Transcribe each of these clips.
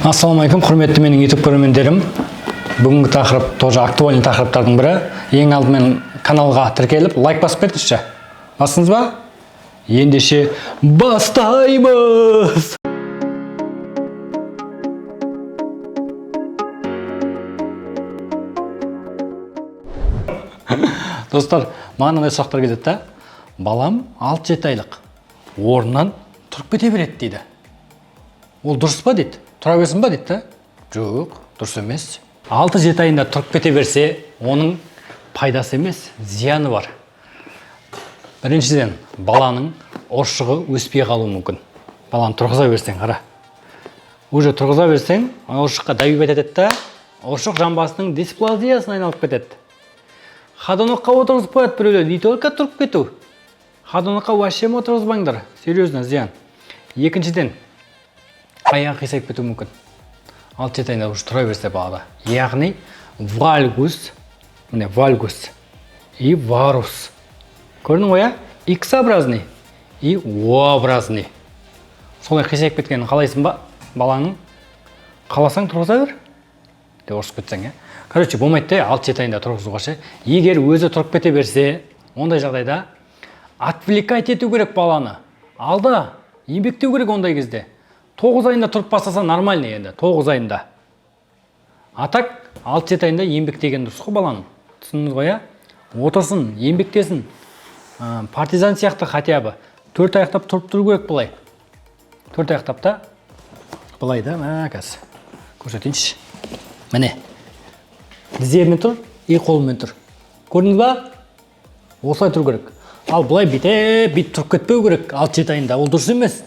Ассалаумалейкум, құрметті менің YouTube көрермендерім. Бүгінгі тақырып тоже актуальный тақырыптардың бірі. Ең алдымен каналға тіркеліп, лайк басып кетіңізші. Бастыңыз ба? Ендеше бастаймыз. Достар, маған мынандай сұрақтар келеді да. Балам 6-7 айлық. Орнынан тұрып кете береді дейді. Ол дұрыс па дейді? Тұра берсін ба дейді? Жоқ, дұрыс емес. 6-7 айында тұрып кете берсе, оның пайдасы емес, зияны бар. Біріншіден, баланың ұршығы өспей қалуы мүмкін. Баланы тұрғыза берсең, қара. Уже тұрғыза берсең, ұршыққа давить етеді да, ұршық жамбасының дисплазиясына айналып кетеді. Ходунокқа отырғызып қояды біреулер, не только тұрып кету. Ходунокқа вообще отырғызбаңдар, серьезно, зиян. Екіншіден, аяғы қисайып кетуі мүмкін. 6-7 айында уже тұра берсе балада. Яғни вальгус, міне вальгус и варус. Көрдің ғой, X-образный и O-образный. Солай қисайып кеткенін қалайсың ба? Баланың қаласаң тұрғыза бер. Де ұрысып кетсең, Короче, болмайды, 6-7 айында тұрғызуға ше. Егер өзі тұрып кете берсе, ондай жағдайда отвлекать ету керек баланы. Алда еңбектеу керек ондай кезде. 9 айында тұрып бастаса нормальный енді, 9 айында. Атак 6-7 айында еңбектеген дұрыс қой баланың. Түсіндіңіз ғой, отырсын, еңбектесін. Партизан сияқты хотя бы 4 аяқтап тұрып тұру керек былай. 4 аяқтап та былай да, қазір. Көрсетейінші. Міне. Тізермен тұр, қолымен тұр. Көрдіңіз ба? Осылай тұру керек. Ал былай бит тұрып кетпеу керек 6-7 айында. Ол дұрыс емес.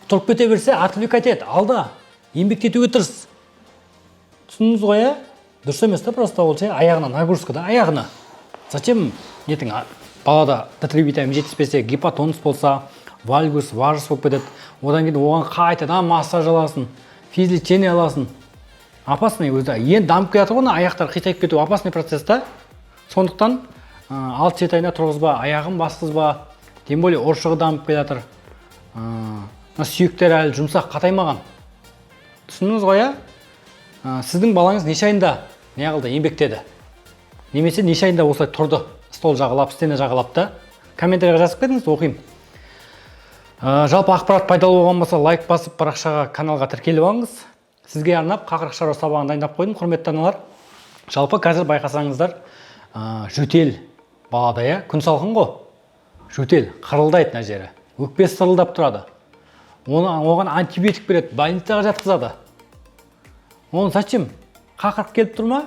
Тұрып кете берсе, отвлекать ет. Алда еңбектетуге тырыс. Түсіндіңіз ғой, дұрыс емес та, просто ол аяғына нагрузка да, аяғына. Зачем нетің балада D3 витамин жетіспесе, гипотонус болса, вальгус, варус болып кетеді. Одан кейін оған қайтадан массаж аласың, физлечение аласың. Опасный өзі. Ең дамып келатыр ғой, аяқтар қисайып кету опасный процесста. Сондықтан 6-7 айында тұрғызба, аяғын басқызба, тем более ұршығы дамып келатыр. Сүйектер әлі жұмсақ қатаймаған. Түсіндіңіз ғой, сіздің балаңыз неше айында неғылды, еңбектеді. Немесе неше айында осылай тұрды, стол жағалап, стена жағалап та. Комментарийға жазып кетіңіз, оқимын. Жалпы ақпарат пайдалы болған болса, лайк басып, парақшаға, каналға тіркеліп алыңыз. Сізге арнап қақырық шаруа сабағын дайындап қойдым, құрметті аналар. Жалпы қазір байқасаңыздар, жөтел балада, күн салқын ғой. Жөтел қырылдайды мына жері. Өкпесі сырылдап тұрады. Оған антибиотик береді, больницаға жатқызады. Оны зачем? Қақырық келіп тұрма?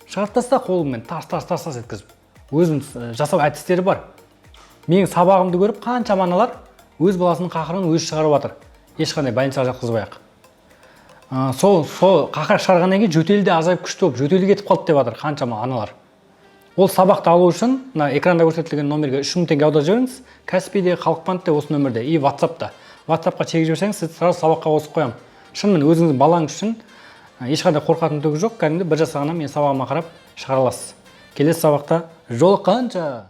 Шығарып таста қолыңмен тарс еткізіп. Өзінің жасау әдістері бар. Менің сабағымды көріп, қаншама аналар өз баласының қақырығын өзі шығарып жатыр. Ешқандай больницаға жатқызбай-ақ. Сол қақырық шығарғаннан кейін жөтел де азайып күшті болып, жөтелі кетіп қалды деп жатыр қаншама аналар. Ол сабақты алу үшін экранда көрсетілген номерге 3000 теңге аударып жіберіңіз. Каспийде, Халықбанкте, осы нөмірде и WhatsAppта. WhatsAppқа чегіп жіберсеңіз, сіз сразу сабаққа қосып қоямын. Шынымен өзіңіздің балаңыз үшін ешқандай қорқатын түгі жоқ. Кәдімгі бір жасағаннан мен сабағыма қарап шығара аласыз. Келесі сабақта жолыққанша.